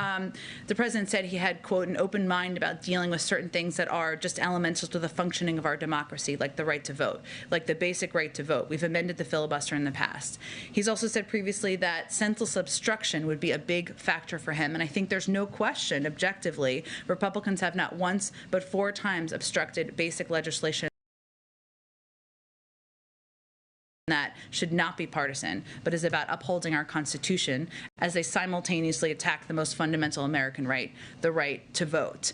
A: the president said he had, quote, an open mind about dealing with certain things that are just elemental to the functioning of our democracy, like the right to vote, like the basic right to vote. We've amended the filibuster in the past. He's also said previously that senseless obstruction would be a big factor for him, and I think there's no question, objectively, Republicans have not once but 4 times obstructed basic legislation that should not be partisan, but is about upholding our Constitution as they simultaneously attack the most fundamental American right, the right to vote.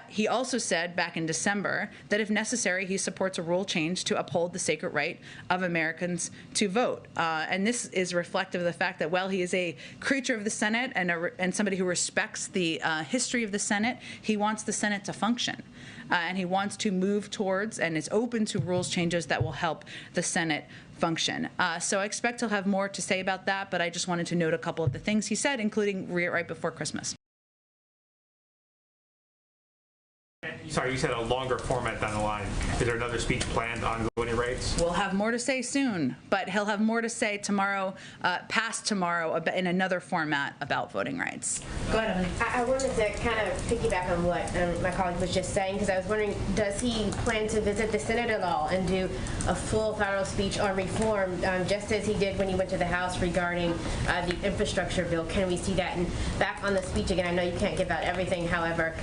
A: He also said back in December that if necessary, he supports a rule change to uphold the sacred right of Americans to vote. And this is reflective of the fact that while he is a creature of the Senate and somebody who respects the history of the Senate, he wants the Senate to function. And he wants to move towards and is open to rules changes that will help the Senate function. So I expect he'll have more to say about that, but I just wanted to note a couple of the things he said, including right before Christmas.
J: Sorry, you said a longer format down the line. Is there another speech planned on voting rights?
A: We'll have more to say soon, but he'll have more to say tomorrow, past tomorrow, in another format about voting rights. Go ahead, Emily.
G: I wanted to kind of piggyback on what my colleague was just saying, because I was wondering, does he plan to visit the Senate at all and do a full federal speech on reform, just as he did when he went to the House regarding the infrastructure bill? Can we see that? And back on the speech again, I know you can't give out everything, however,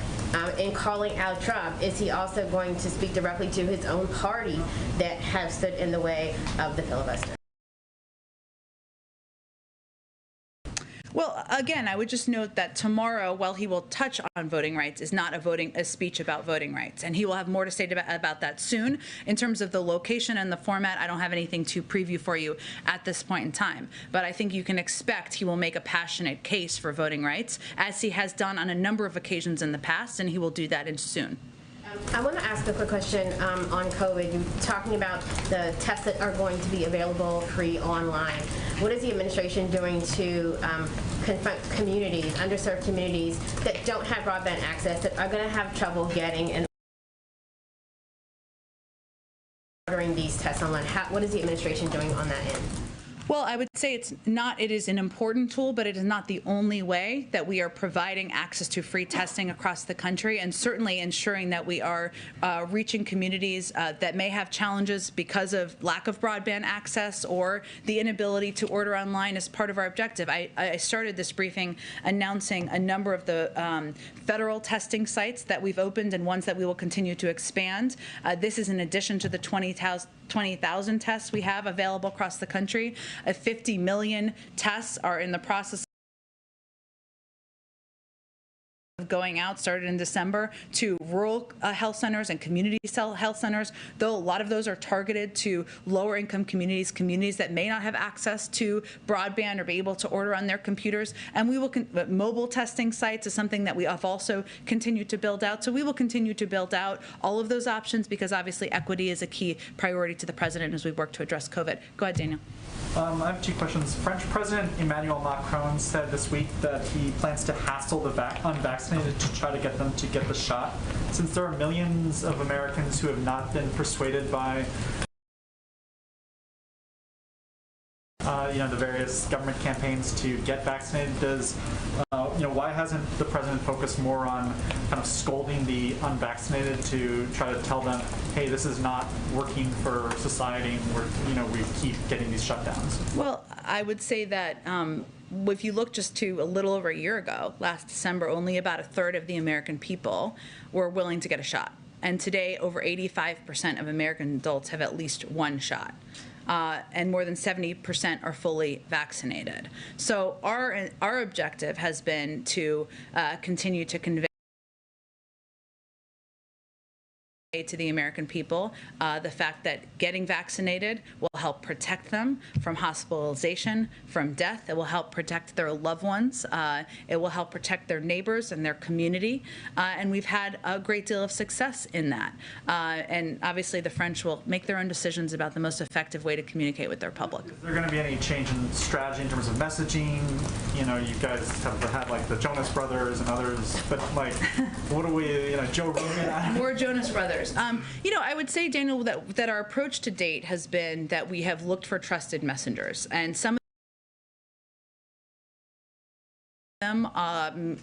G: in calling out Trump, is he also going to speak directly to his own party that has stood in the way of the filibuster?
A: Well, again, I would just note that tomorrow, while he will touch on voting rights, is not a speech about voting rights, and he will have more to say about that soon. In terms of the location and the format, I don't have anything to preview for you at this point in time, but I think you can expect he will make a passionate case for voting rights, as he has done on a number of occasions in the past, and he will do that soon.
G: I want to ask a quick question on COVID. You're talking about the tests that are going to be available free online. What is the administration doing to confront communities, underserved communities that don't have broadband access, that are going to have trouble getting and ordering these tests online? What is the administration doing on that end?
A: Well, I would say it is an important tool, but it is not the only way that we are providing access to free testing across the country, and certainly ensuring that we are reaching communities that may have challenges because of lack of broadband access or the inability to order online as part of our objective. I started this briefing announcing a number of the federal testing sites that we've opened and ones that we will continue to expand. This is in addition to the 20,000 tests we have available across the country. 50 million tests are in the process of going out, started in December, to rural health centers and community health centers, though a lot of those are targeted to lower income communities, communities that may not have access to broadband or be able to order on their computers. And we will, mobile testing sites is something that we have also continued to build out. So we will continue to build out all of those options, because obviously equity is a key priority to the president as we work to address COVID. Go ahead, Daniel.
K: I have 2 questions. French President Emmanuel Macron said this week that he plans to hassle the unvaccinated to try to get them to get the shot. Since there are millions of Americans who have not been persuaded by the various government campaigns to get vaccinated, why hasn't the president focused more on kind of scolding the unvaccinated to try to tell them, hey, this is not working for society, and we keep getting these shutdowns?
A: Well, I would say that if you look just to a little over a year ago, last December, only about a third of the American people were willing to get a shot. And today, over 85% of American adults have at least one shot. And more than 70% are fully vaccinated. So our objective has been to continue to convey to the American people the fact that getting vaccinated will help protect them from hospitalization, from death. It will help protect their loved ones. It will help protect their neighbors and their community. And we've had a great deal of success in that. And obviously the French will make their own decisions about the most effective way to communicate with their public.
K: Is there going to be any change in strategy in terms of messaging? You guys have had like the Jonas Brothers and others, but like, what do we, Joe Rogan?
A: More Jonas Brothers. I would say, Daniel, that our approach to date has been that we have looked for trusted messengers, and some them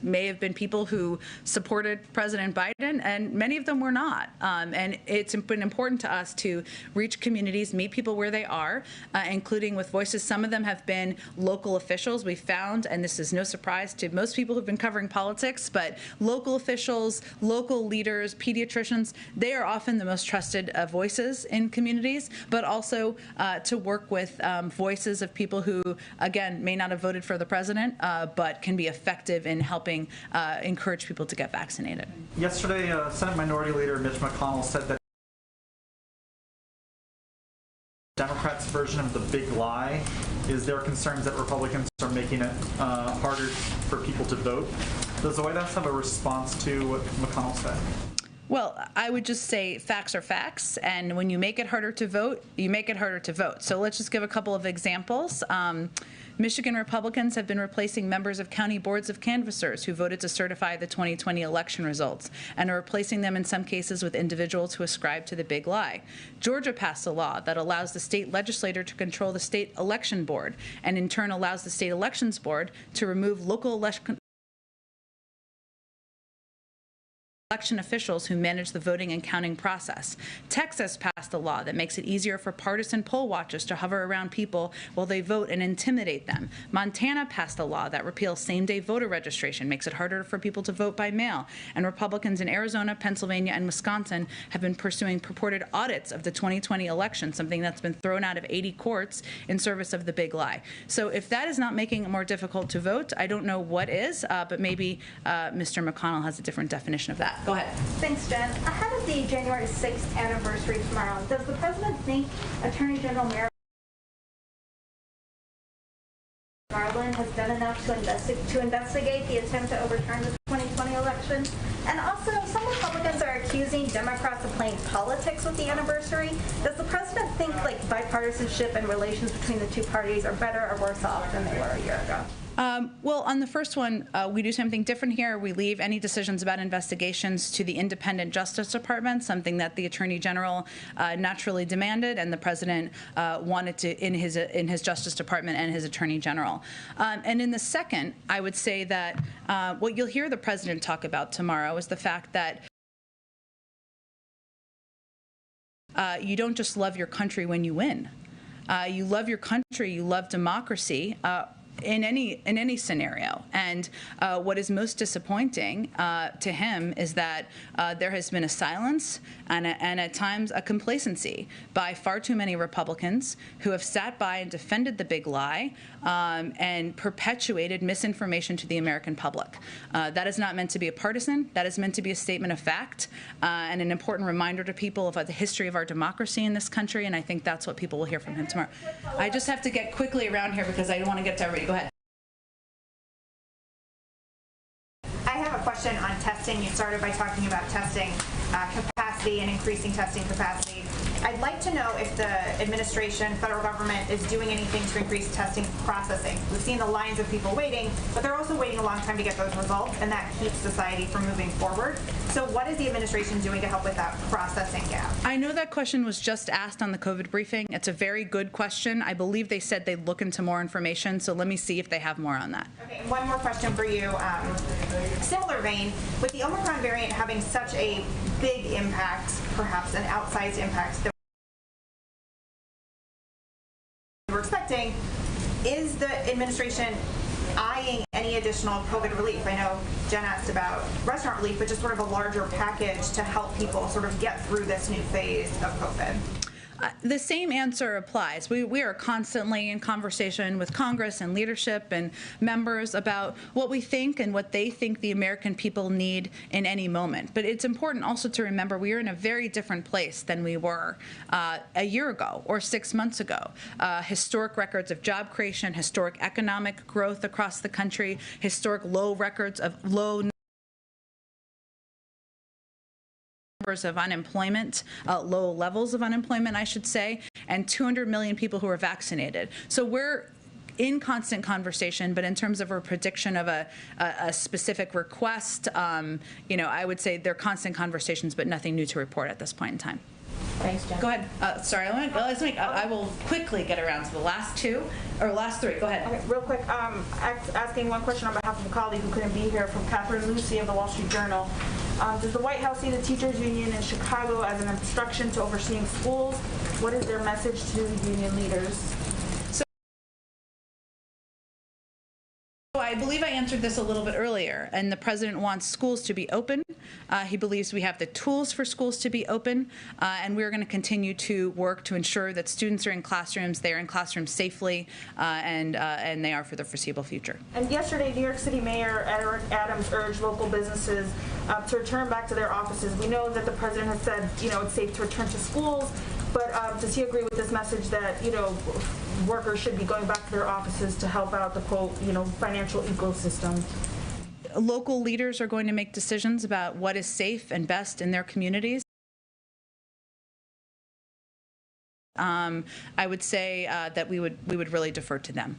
A: may have been people who supported President Biden, and many of them were not. And it's been important to us to reach communities, meet people where they are, including with voices. Some of them have been local officials. We found, and this is no surprise to most people who've been covering politics, but local officials, local leaders, pediatricians, they are often the most trusted voices in communities, but also to work with voices of people who, again, may not have voted for the president, but can be effective in helping encourage people to get vaccinated.
K: Yesterday, Senate Minority Leader Mitch McConnell said that Democrats' version of the big lie is their concerns that Republicans are making it harder for people to vote. Does the White House have a response to what McConnell said?
A: Well, I would just say facts are facts, and when you make it harder to vote, you make it harder to vote. So let's just give a couple of examples. Michigan Republicans have been replacing members of county boards of canvassers who voted to certify the 2020 election results, and are replacing them in some cases with individuals who ascribe to the big lie. Georgia passed a law that allows the state legislature to control the state election board, and in turn allows the state elections board to remove local election officials who manage the voting and counting process. Texas passed a law that makes it easier for partisan poll watchers to hover around people while they vote and intimidate them. Montana passed a law that repeals same-day voter registration, makes it harder for people to vote by mail. And Republicans in Arizona, Pennsylvania, and Wisconsin have been pursuing purported audits of the 2020 election, something that's been thrown out of 80 courts in service of the big lie. So if that is not making it more difficult to vote, I don't know what is, but maybe Mr. McConnell has a different definition of that. Go ahead.
L: Thanks, Jen. Ahead of the January 6th anniversary tomorrow, does the president think Attorney General Merrick Garland has done enough to investigate the attempt to overturn the 2020 election? And also, some Republicans are accusing Democrats of playing politics with the anniversary. Does the president think bipartisanship and relations between the two parties are better or worse off than they were a year ago?
A: Well, on the first one, we do something different here. We leave any decisions about investigations to the independent Justice Department, something that the Attorney General naturally demanded, and the President wanted to in his Justice Department and his Attorney General. And in the second, I would say that what you'll hear the President talk about tomorrow is the fact that you don't just love your country when you win. You love your country, you love democracy, in any scenario. And what is most disappointing to him is that there has been a silence and at times a complacency by far too many Republicans who have sat by and defended the big lie and perpetuated misinformation to the American public. That is not meant to be a partisan. That is meant to be a statement of fact and an important reminder to people about the history of our democracy in this country, and I think that's what people will hear from him tomorrow. I just have to get quickly around here because I want to get to everybody. Go ahead.
L: I have a question on testing. You started by talking about testing capacity and increasing testing capacity. I'd like to know if the administration, federal government, is doing anything to increase testing processing. We've seen the lines of people waiting, but they're also waiting a long time to get those results, and that keeps society from moving forward. So what is the administration doing to help with that processing gap?
A: I know that question was just asked on the COVID briefing. It's a very good question. I believe they said they'd look into more information, so let me see if they have more on that.
L: Okay, one more question for you. Similar vein, with the Omicron variant having such a big impact, perhaps an outsized impact that we're expecting, is the administration eyeing any additional COVID relief? I know Jen asked about restaurant relief, but just sort of a larger package to help people sort of get through this new phase of COVID.
A: The same answer applies. We are constantly in conversation with Congress and leadership and members about what we think and what they think the American people need in any moment. But it's important also to remember we are in a very different place than we were a year ago or 6 months ago. Historic records of job creation, historic economic growth across the country, historic low records of low of unemployment, low levels of unemployment, I should say, and 200 million people who are vaccinated. So we're in constant conversation, but in terms of a prediction of a specific request, I would say they're constant conversations, but nothing new to report at this point in time.
C: Thanks, Jen.
A: Go ahead. Sorry, I will quickly get around to the last three. Go ahead.
M: Okay, real quick, asking one question on behalf of a colleague who couldn't be here, from Catherine Lucy of the Wall Street Journal. Does the White House see the teachers union in Chicago as an obstruction to overseeing schools? What is their message to union leaders?
A: I believe I answered this a little bit earlier, and the president wants schools to be open. He believes we have the tools for schools to be open, and we're going to continue to work to ensure that students are in classrooms, they are in classrooms safely, and they are for the foreseeable future.
M: And yesterday, New York City Mayor Eric Adams urged local businesses to return back to their offices. We know that the president has said, it's safe to return to schools, but does he agree with this message that, workers should be going back to their offices to help out the, quote, financial ecosystem?
A: Local leaders are going to make decisions about what is safe and best in their communities. I would say that we would really defer to them.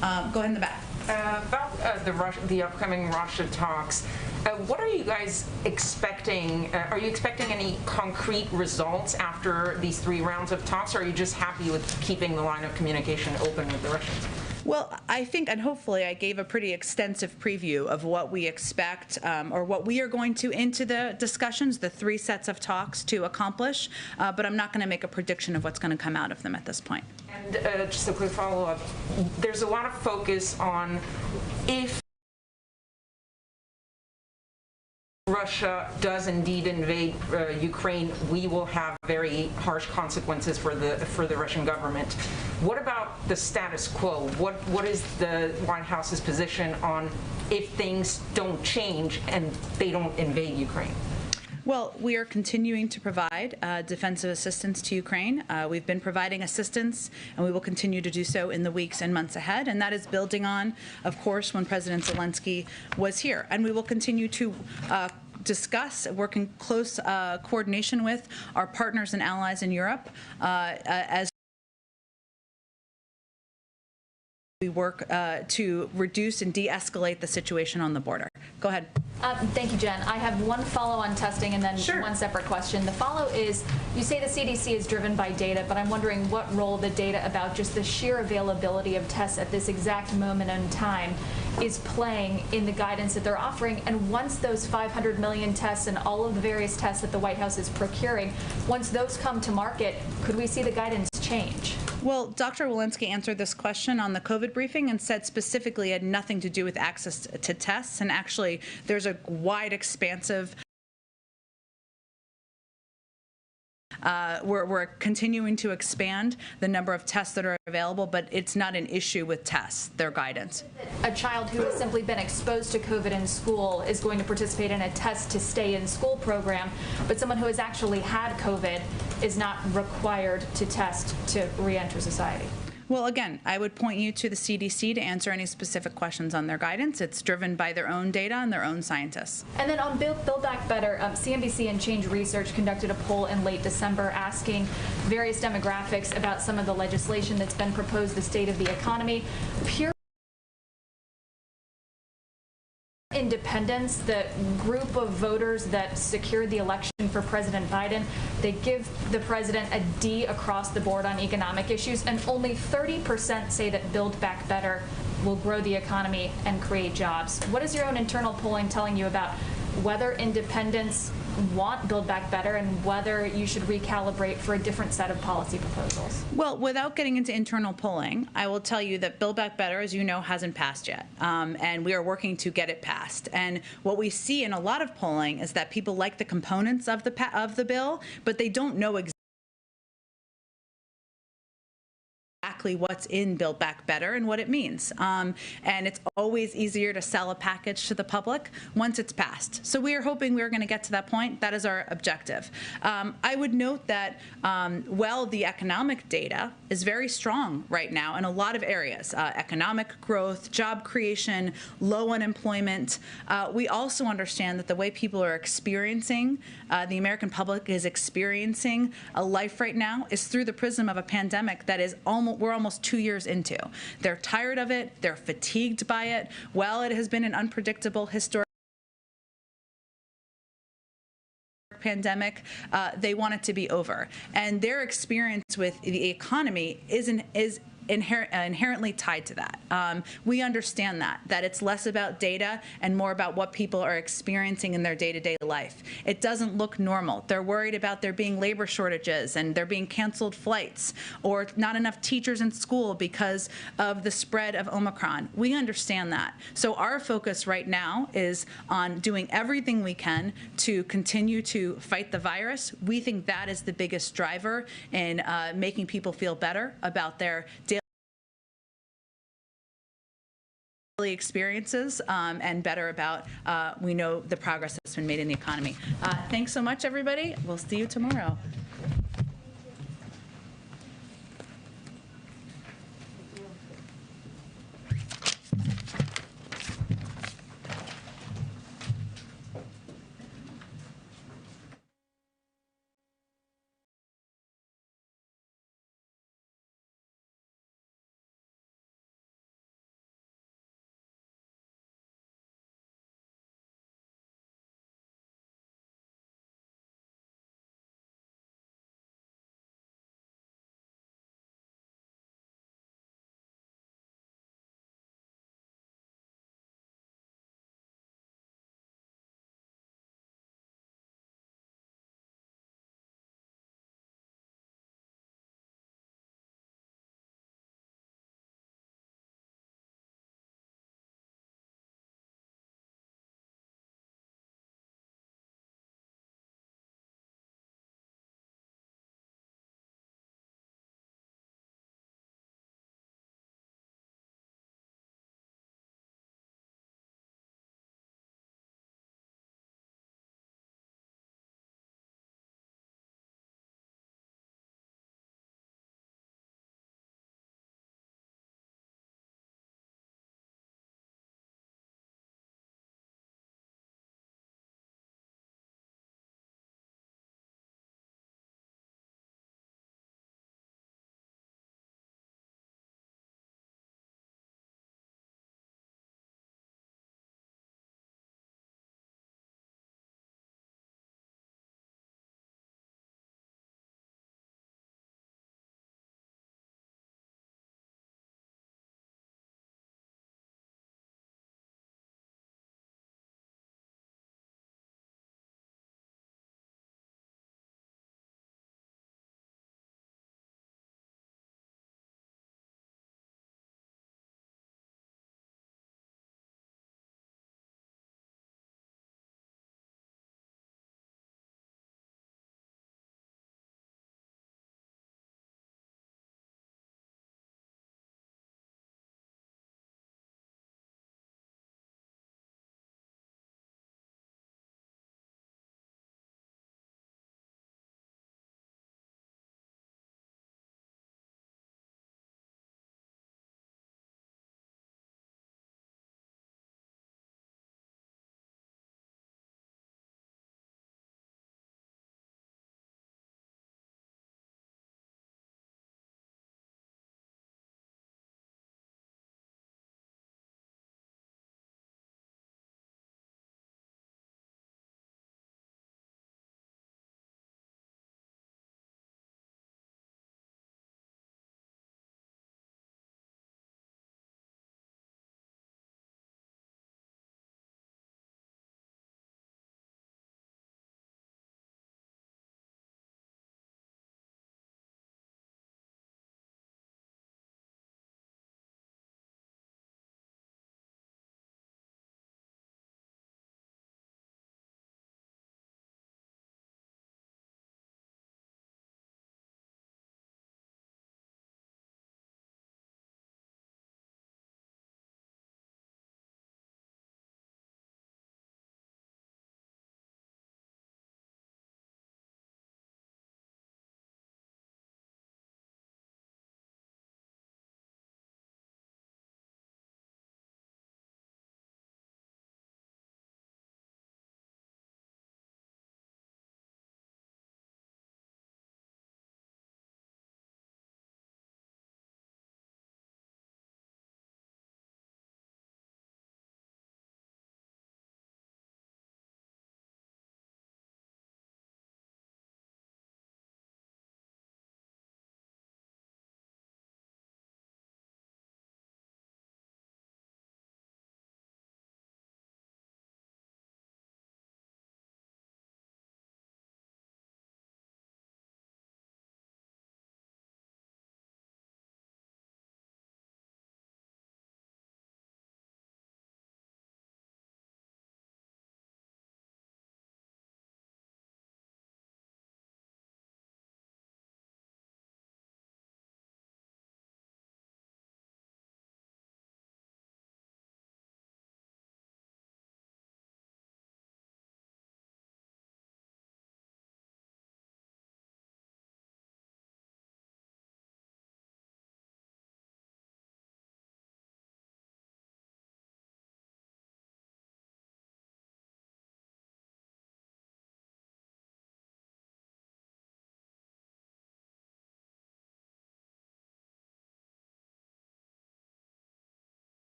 A: Go ahead in the back.
N: About the upcoming Russia talks, what are you guys expecting? Are you expecting any concrete results after these 3 rounds of talks, or are you just happy with keeping the line of communication open with the Russians?
A: Well, I think, and hopefully I gave a pretty extensive preview of what we expect, or what we are going to into the discussions, the 3 sets of talks to accomplish, but I'm not going to make a prediction of what's going to come out of them at this point.
N: And just a quick follow-up, there's a lot of focus on if Russia does indeed invade Ukraine, we will have very harsh consequences for the Russian government. What about the status quo? What is the White House's position on if things don't change and they don't invade Ukraine?
A: Well, we are continuing to provide defensive assistance to Ukraine. We've been providing assistance, and we will continue to do so in the weeks and months ahead. And that is building on, of course, when President Zelensky was here. And we will continue to discuss, work in close coordination with our partners and allies in Europe as we work to reduce and de-escalate the situation on the border. Go ahead.
C: Thank you, Jen. I have one follow on testing and then one separate question. The follow is, you say the CDC is driven by data, but I'm wondering what role the data about just the sheer availability of tests at this exact moment in time is playing in the guidance that they're offering. And once those 500 million tests and all of the various tests that the White House is procuring, once those come to market, could we see the guidance change?
A: Well, Dr. Walensky answered this question on the COVID briefing and said specifically it had nothing to do with access to tests. And actually, there's a wide, expansive we're continuing to expand the number of tests that are available, but it's not an issue with tests, their guidance.
C: A child who has simply been exposed to COVID in school is going to participate in a test to stay in school program, but someone who has actually had COVID is not required to test to re-enter society.
A: Well, again, I would point you to the CDC to answer any specific questions on their guidance. It's driven by their own data and their own scientists.
C: And then on Build Back Better, CNBC and Change Research conducted a poll in late December asking various demographics about some of the legislation that's been proposed, the state of the economy. Pure independents, the group of voters that secured the election for President Biden, they give the president a D across the board on economic issues, and only 30% say that Build Back Better will grow the economy and create jobs. What is your own internal polling telling you about whether independents want Build Back Better and whether you should recalibrate for a different set of policy proposals?
A: Well, without getting into internal polling, I will tell you that Build Back Better, as you know, hasn't passed yet, and we are working to get it passed. And what we see in a lot of polling is that people like the components of the bill, but they don't know exactly what's in Build Back Better and what it means. And it's always easier to sell a package to the public once it's passed. So we are hoping we're going to get to that point. That is our objective. I would note that, well, the economic data is very strong right now in a lot of areas. Economic growth, job creation, low unemployment. We also understand that the way people are experiencing, the American public is experiencing a life right now is through the prism of a pandemic that is almost, we're almost 2 years into. They're tired of it. They're fatigued by it. While it has been an unpredictable historic pandemic, they want it to be over. And their experience with the economy is inherently tied to that. We understand that it's less about data and more about what people are experiencing in their day-to-day life. It doesn't look normal. They're worried about there being labor shortages and there being canceled flights or not enough teachers in school because of the spread of Omicron. We understand that. So our focus right now is on doing everything we can to continue to fight the virus. We think that is the biggest driver in making people feel better about their daily experiences and better about, we know, the progress that's been made in the economy. Thanks so much, everybody. We'll see you tomorrow.